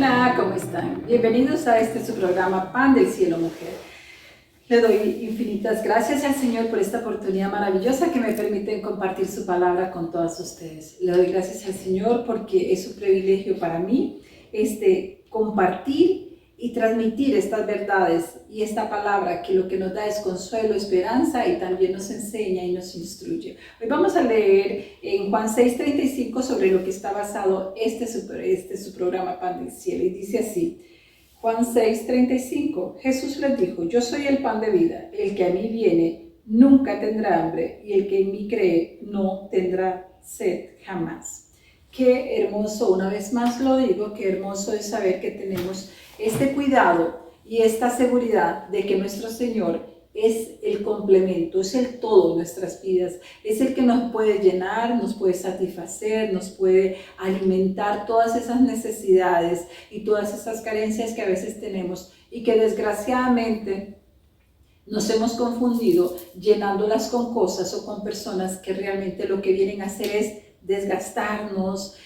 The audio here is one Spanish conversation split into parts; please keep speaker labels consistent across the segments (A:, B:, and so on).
A: Hola, ¿cómo están? Bienvenidos a su programa Pan del Cielo Mujer. Le doy infinitas gracias al Señor por esta oportunidad maravillosa que me permiten compartir su palabra con todas ustedes. Le doy gracias al Señor porque es un privilegio para mí compartir y transmitir estas verdades y esta palabra que lo que nos da es consuelo, esperanza y también nos enseña y nos instruye. Hoy vamos a leer en Juan 6:35 sobre lo que está basado su programa Pan del Cielo, y dice así: Juan 6:35, Jesús les dijo: yo soy el pan de vida, el que a mí viene nunca tendrá hambre, y el que en mí cree no tendrá sed jamás. Qué hermoso, una vez más lo digo, qué hermoso es saber que tenemos este cuidado y esta seguridad de que nuestro Señor es el complemento, es el todo de nuestras vidas, es el que nos puede llenar, nos puede satisfacer, nos puede alimentar todas esas necesidades y todas esas carencias que a veces tenemos y que desgraciadamente nos hemos confundido llenándolas con cosas o con personas que realmente lo que vienen a hacer es desgastarnos,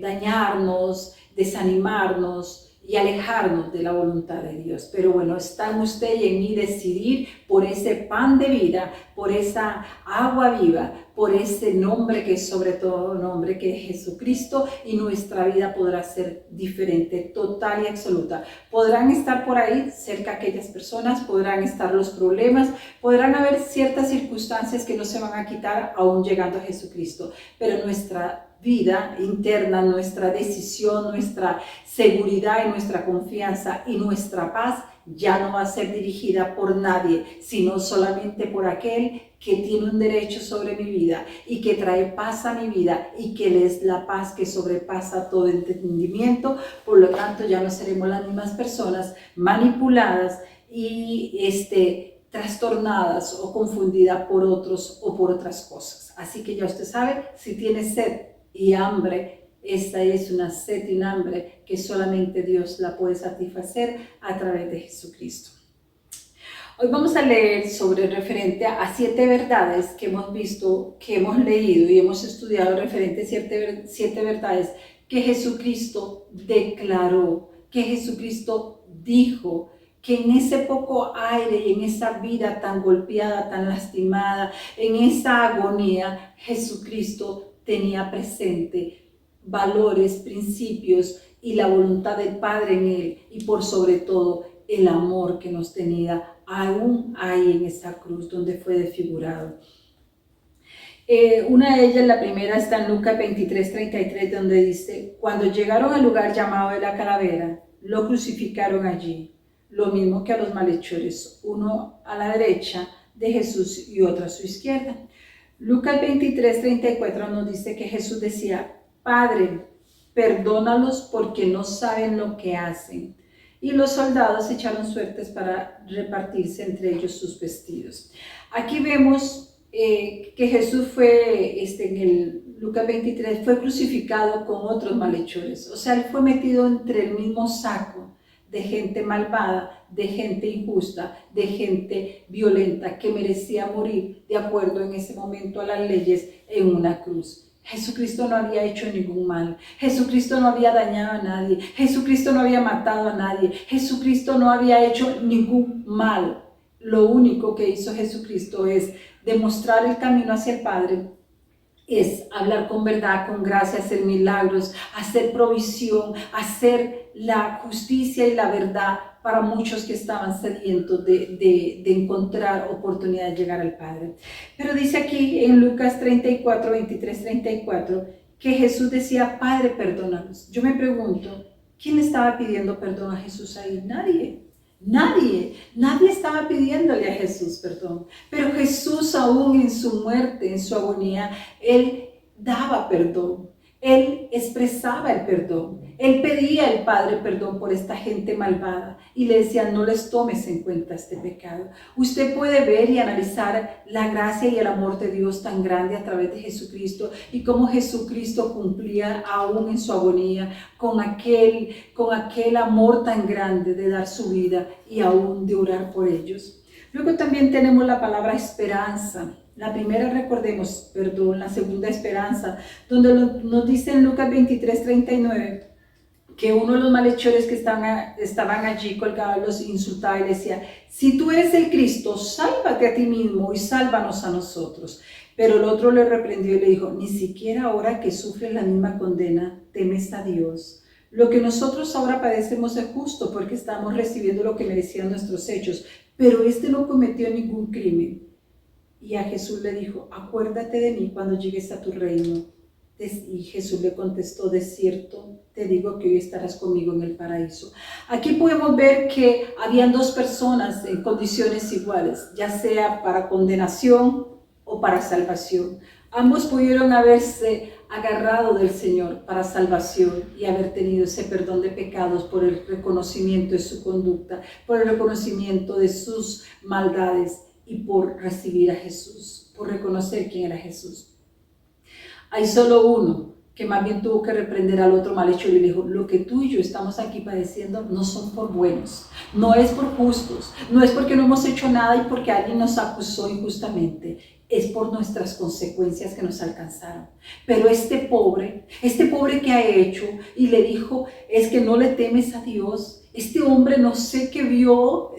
A: dañarnos, desanimarnos y alejarnos de la voluntad de Dios. Pero bueno, está en usted y en mí decidir por ese pan de vida, por esa agua viva, por ese nombre que es sobre todo nombre, que es Jesucristo, y nuestra vida podrá ser diferente, total y absoluta. Podrán estar por ahí cerca aquellas personas, podrán estar los problemas, podrán haber ciertas circunstancias que no se van a quitar aún llegando a Jesucristo, pero nuestra vida interna, nuestra decisión, nuestra seguridad y nuestra confianza y nuestra paz ya no va a ser dirigida por nadie, sino solamente por aquel que tiene un derecho sobre mi vida y que trae paz a mi vida y que es la paz que sobrepasa todo entendimiento. Por lo tanto, ya no seremos las mismas personas manipuladas y trastornadas o confundidas por otros o por otras cosas. Así que ya usted sabe, si tiene sed y hambre, esta es una sed y un hambre que solamente Dios la puede satisfacer a través de Jesucristo. Hoy vamos a leer sobre referente a 7 verdades que hemos visto, que hemos leído y hemos estudiado referente a 7 verdades que Jesucristo declaró, que Jesucristo dijo, que en ese poco aire y en esa vida tan golpeada, tan lastimada, en esa agonía, Jesucristo tenía presente valores, principios y la voluntad del Padre en él, y por sobre todo el amor que nos tenía aún ahí en esa cruz donde fue desfigurado. Una de ellas, la primera, está en Lucas 23:33, donde dice: cuando llegaron al lugar llamado de la calavera, lo crucificaron allí, lo mismo que a los malhechores, uno a la derecha de Jesús y otro a su izquierda. Lucas 23:34 nos dice que Jesús decía: Padre, perdónalos porque no saben lo que hacen. Y los soldados echaron suertes para repartirse entre ellos sus vestidos. Aquí vemos que Jesús fue, en el Lucas 23, fue crucificado con otros malhechores. O sea, él fue metido entre el mismo saco de gente malvada, de gente injusta, de gente violenta que merecía morir de acuerdo en ese momento a las leyes en una cruz. Jesucristo no había hecho ningún mal, Jesucristo no había dañado a nadie, Jesucristo no había matado a nadie, Jesucristo no había hecho ningún mal. Lo único que hizo Jesucristo es demostrar el camino hacia el Padre, es hablar con verdad, con gracia, hacer milagros, hacer provisión, hacer la justicia y la verdad para muchos que estaban sedientos de encontrar oportunidad de llegar al Padre. Pero dice aquí en Lucas 34, 23, 34, que Jesús decía: Padre, perdónanos. Yo me pregunto, ¿quién estaba pidiendo perdón a Jesús ahí? Nadie estaba pidiéndole a Jesús perdón, pero Jesús, aún en su muerte, en su agonía, él daba perdón, él expresaba el perdón, él pedía al Padre perdón por esta gente malvada y le decía: no les tomes en cuenta este pecado. Usted puede ver y analizar la gracia y el amor de Dios tan grande a través de Jesucristo, y cómo Jesucristo cumplía aún en su agonía con aquel amor tan grande de dar su vida y aún de orar por ellos. Luego también tenemos la palabra esperanza. La primera, recordemos, perdón, la segunda, esperanza, donde nos dice en Lucas 23:39 que uno de los malhechores que estaban allí colgados los insultaba y decía: si tú eres el Cristo, sálvate a ti mismo y sálvanos a nosotros. Pero el otro le reprendió y le dijo: ni siquiera ahora que sufres la misma condena, temes a Dios. Lo que nosotros ahora padecemos es justo porque estamos recibiendo lo que merecían nuestros hechos, pero este no cometió ningún crimen. Y a Jesús le dijo: acuérdate de mí cuando llegues a tu reino. Y Jesús le contestó: de cierto te digo que hoy estarás conmigo en el paraíso. Aquí podemos ver que habían dos personas en condiciones iguales, ya sea para condenación o para salvación. Ambos pudieron haberse agarrado del Señor para salvación y haber tenido ese perdón de pecados por el reconocimiento de su conducta, por el reconocimiento de sus maldades y por recibir a Jesús, por reconocer quién era Jesús. Hay solo uno que más bien tuvo que reprender al otro malhechor y le dijo: lo que tú y yo estamos aquí padeciendo no son por buenos, no es por justos, no es porque no hemos hecho nada y porque alguien nos acusó injustamente, es por nuestras consecuencias que nos alcanzaron. Pero este pobre que ha hecho, y le dijo: es que no le temes a Dios. Este hombre, no sé qué vio,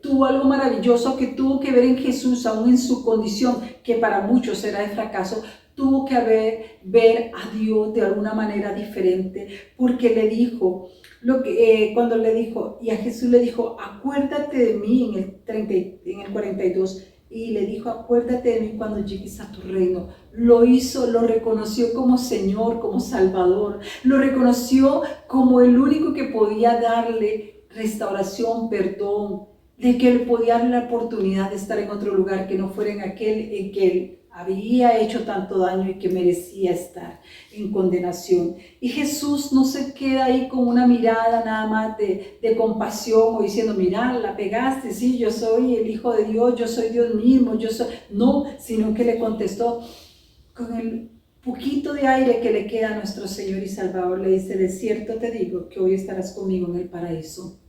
A: tuvo algo maravilloso que tuvo que ver en Jesús, aún en su condición, que para muchos era de fracaso. Tuvo que ver a Dios de alguna manera diferente, porque le dijo, cuando le dijo, y a Jesús le dijo: acuérdate de mí en el 42, y le dijo: acuérdate de mí cuando llegues a tu reino. Lo hizo, lo reconoció como Señor, como Salvador, lo reconoció como el único que podía darle restauración, perdón, de que él podía darle la oportunidad de estar en otro lugar que no fuera en aquel en que él había hecho tanto daño y que merecía estar en condenación. Y Jesús no se queda ahí con una mirada nada más de compasión o diciendo: mira, la pegaste, sí, yo soy el Hijo de Dios, yo soy Dios mismo, yo soy... No, sino que le contestó con el poquito de aire que le queda a nuestro Señor y Salvador. Le dice: de cierto te digo que hoy estarás conmigo en el paraíso.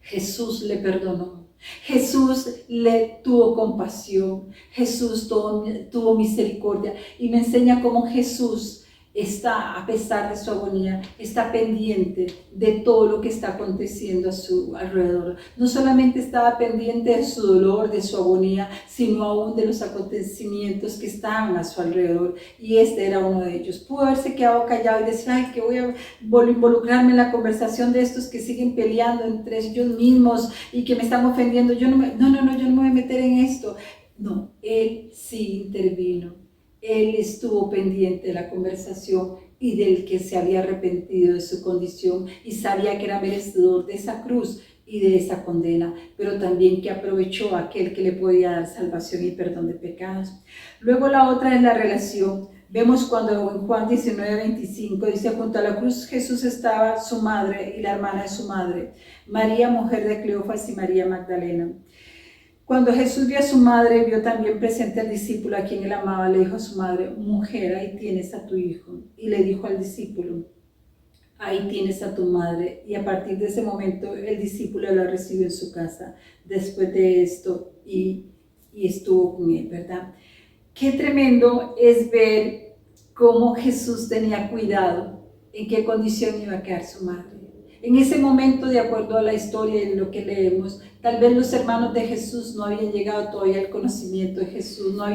A: Jesús le perdonó. Jesús le tuvo compasión, Jesús tuvo misericordia, y me enseña cómo Jesús está, a pesar de su agonía, está pendiente de todo lo que está aconteciendo a su alrededor. No solamente estaba pendiente de su dolor, de su agonía, sino aún de los acontecimientos que estaban a su alrededor, y este era uno de ellos. Pudo haberse quedado callado y decir: ay, que voy a involucrarme en la conversación de estos que siguen peleando entre ellos mismos y que me están ofendiendo. Yo no me voy a meter en esto. No, él sí intervino. Él estuvo pendiente de la conversación y del que se había arrepentido de su condición y sabía que era merecedor de esa cruz y de esa condena, pero también que aprovechó a aquel que le podía dar salvación y perdón de pecados. Luego la otra es la relación. Vemos cuando en Juan 19:25 dice: junto a la cruz Jesús estaba su madre y la hermana de su madre, María, mujer de Cleofas, y María Magdalena. Cuando Jesús vio a su madre, vio también presente al discípulo a quien él amaba. Le dijo a su madre: mujer, ahí tienes a tu hijo. Y le dijo al discípulo: ahí tienes a tu madre. Y a partir de ese momento el discípulo la recibió en su casa después de esto y estuvo con él, ¿verdad? Qué tremendo es ver cómo Jesús tenía cuidado en qué condición iba a quedar su madre. En ese momento, de acuerdo a la historia y lo que leemos, tal vez los hermanos de Jesús no habían llegado todavía al conocimiento de Jesús, no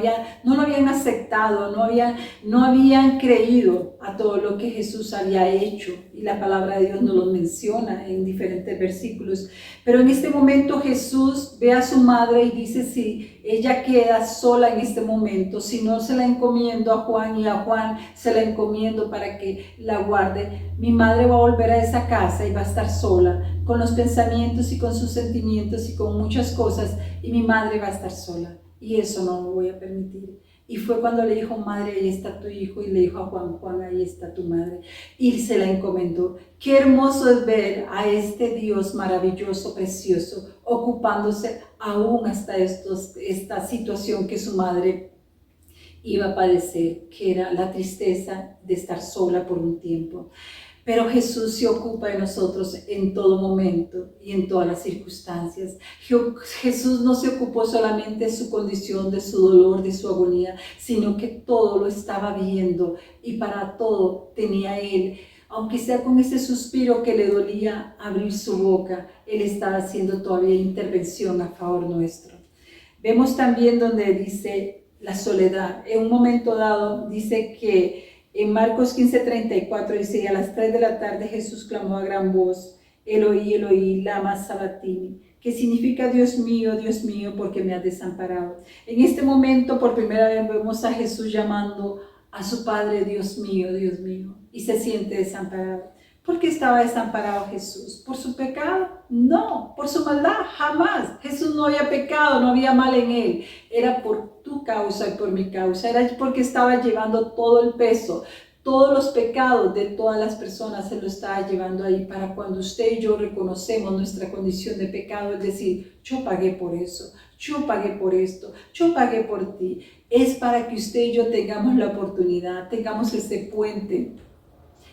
A: lo habían aceptado, no habían creído a todo lo que Jesús había hecho, y la palabra de Dios nos lo menciona en diferentes versículos. Pero en este momento Jesús ve a su madre y dice: si ella queda sola en este momento, si no se la encomiendo a Juan, y a Juan se la encomiendo para que la guarde, mi madre va a volver a esa casa y va a estar sola, con los pensamientos y con sus sentimientos y con muchas cosas, y mi madre va a estar sola, y eso no lo voy a permitir. Y fue cuando le dijo: madre, ahí está tu hijo, y le dijo a Juan: Juan, ahí está tu madre, y se la encomendó. Qué hermoso es ver a este Dios maravilloso, precioso, ocupándose aún hasta esta situación que su madre iba a padecer, que era la tristeza de estar sola por un tiempo. Pero Jesús se ocupa de nosotros en todo momento y en todas las circunstancias. Jesús no se ocupó solamente de su condición, de su dolor, de su agonía, sino que todo lo estaba viendo, y para todo tenía Él aunque sea con ese suspiro que le dolía abrir su boca, Él estaba haciendo todavía intervención a favor nuestro. Vemos también donde dice la soledad. En un momento dado dice que en Marcos 15:34 dice, y a las 3 de la tarde Jesús clamó a gran voz, Eloí, Eloí, lama sabactini, que significa Dios mío, ¿por qué me has desamparado? En este momento por primera vez vemos a Jesús llamando a su Padre, Dios mío, y se siente desamparado. ¿Por qué estaba desamparado Jesús? ¿Por su pecado? No, por su maldad, jamás. Jesús no había pecado, no había mal en él. Era por tu causa y por mi causa. Era porque estaba llevando todo el peso, todos los pecados de todas las personas. Él lo estaba llevando ahí para cuando usted y yo reconocemos nuestra condición de pecado, es decir, yo pagué por eso, yo pagué por esto, yo pagué por ti. Es para que usted y yo tengamos la oportunidad, tengamos ese puente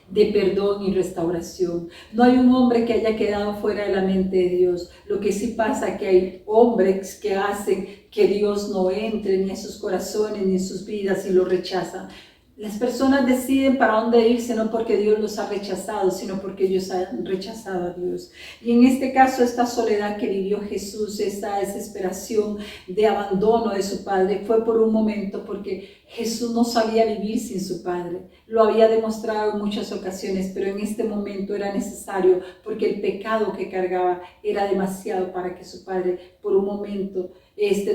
A: de perdón y restauración. No hay un hombre que haya quedado fuera de la mente de Dios. Lo que sí pasa es que hay hombres que hacen que Dios no entre ni en sus corazones ni en sus vidas y lo rechazan. Las personas deciden para dónde irse no porque Dios los ha rechazado, sino porque ellos han rechazado a Dios. Y en este caso, esta soledad que vivió Jesús, esta desesperación de abandono de su Padre, fue por un momento porque Jesús no sabía vivir sin su Padre. Lo había demostrado en muchas ocasiones, pero en este momento era necesario porque el pecado que cargaba era demasiado para que su Padre por un momento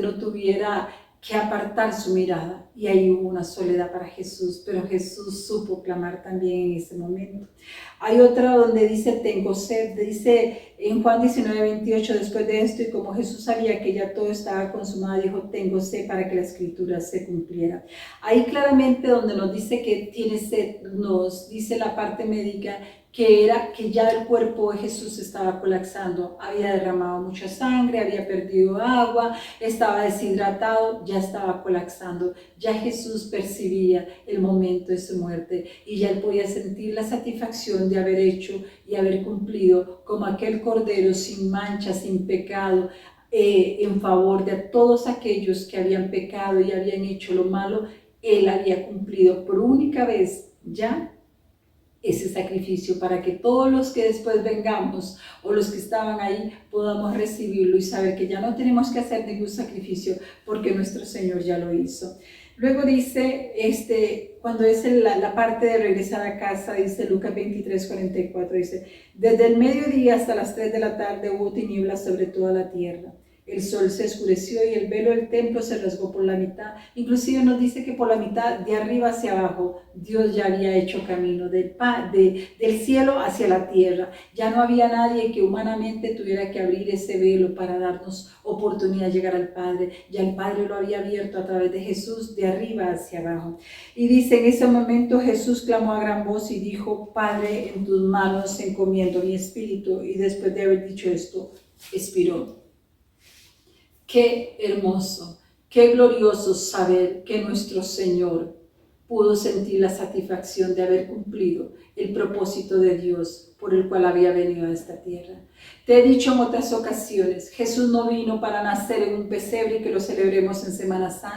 A: no tuviera que apartar su mirada, y ahí hubo una soledad para Jesús, pero Jesús supo clamar también en ese momento. Hay otra donde dice, tengo sed, dice en Juan 19:28, después de esto, y como Jesús sabía que ya todo estaba consumado, dijo, tengo sed, para que la escritura se cumpliera. Ahí claramente donde nos dice que tiene sed, nos dice la parte médica, que era que ya el cuerpo de Jesús estaba colapsando, había derramado mucha sangre, había perdido agua, estaba deshidratado, ya estaba colapsando, ya Jesús percibía el momento de su muerte y ya él podía sentir la satisfacción de haber hecho y haber cumplido como aquel cordero sin mancha, sin pecado, en favor de todos aquellos que habían pecado y habían hecho lo malo. Él había cumplido por única vez ya ese sacrificio para que todos los que después vengamos o los que estaban ahí podamos recibirlo y saber que ya no tenemos que hacer ningún sacrificio porque nuestro Señor ya lo hizo. Luego dice, cuando es la parte de regresar a casa, dice Lucas 23:44, dice, desde el mediodía hasta las 3 de la tarde hubo tinieblas sobre toda la tierra. El sol se oscureció y el velo del templo se rasgó por la mitad. Inclusive nos dice que por la mitad, de arriba hacia abajo, Dios ya había hecho camino del cielo hacia la tierra. Ya no había nadie que humanamente tuviera que abrir ese velo para darnos oportunidad de llegar al Padre. Ya el Padre lo había abierto a través de Jesús, de arriba hacia abajo. Y dice, en ese momento Jesús clamó a gran voz y dijo, Padre, en tus manos encomiendo mi espíritu. Y después de haber dicho esto, expiró. Qué hermoso, qué glorioso saber que nuestro Señor pudo sentir la satisfacción de haber cumplido el propósito de Dios por el cual había venido a esta tierra. Te he dicho en otras ocasiones, Jesús no vino para nacer en un pesebre y que lo celebremos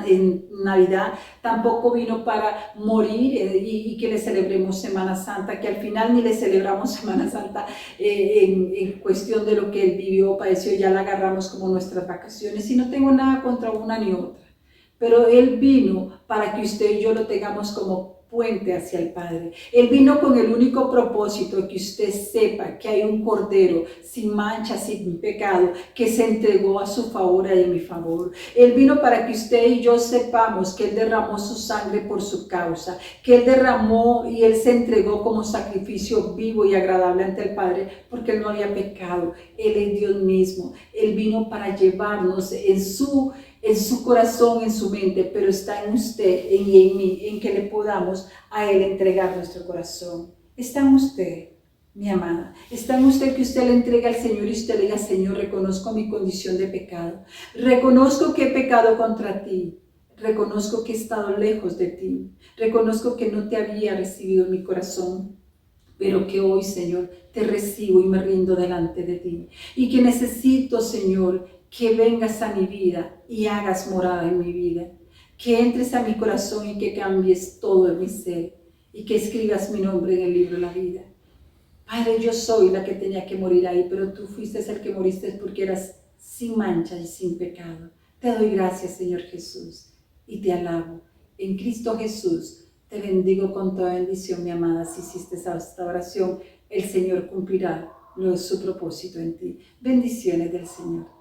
A: en Navidad, tampoco vino para morir y que le celebremos Semana Santa, que al final ni le celebramos Semana Santa en cuestión de lo que Él vivió, padeció, ya la agarramos como nuestras vacaciones, y no tengo nada contra una ni otra. Pero Él vino para que usted y yo lo tengamos como puente hacia el Padre. Él vino con el único propósito de que usted sepa que hay un cordero sin mancha, sin pecado, que se entregó a su favor y a mi favor. Él vino para que usted y yo sepamos que Él derramó su sangre por su causa, que Él derramó y Él se entregó como sacrificio vivo y agradable ante el Padre, porque Él no había pecado. Él es Dios mismo. Él vino para llevarnos en su corazón, en su mente, pero está en usted y en mí, en que le podamos a Él entregar nuestro corazón. Está en usted, mi amada. Está en usted que usted le entregue al Señor y usted le diga, Señor, reconozco mi condición de pecado. Reconozco que he pecado contra ti. Reconozco que he estado lejos de ti. Reconozco que no te había recibido en mi corazón, pero que hoy, Señor, te recibo y me rindo delante de ti. Y que necesito, Señor, que vengas a mi vida y hagas morada en mi vida, que entres a mi corazón y que cambies todo en mi ser y que escribas mi nombre en el libro de la vida. Padre, yo soy la que tenía que morir ahí, pero tú fuiste el que moriste porque eras sin mancha y sin pecado. Te doy gracias, Señor Jesús, y te alabo. En Cristo Jesús, te bendigo con toda bendición, mi amada. Si hiciste esta oración, el Señor cumplirá su propósito en ti. Bendiciones del Señor.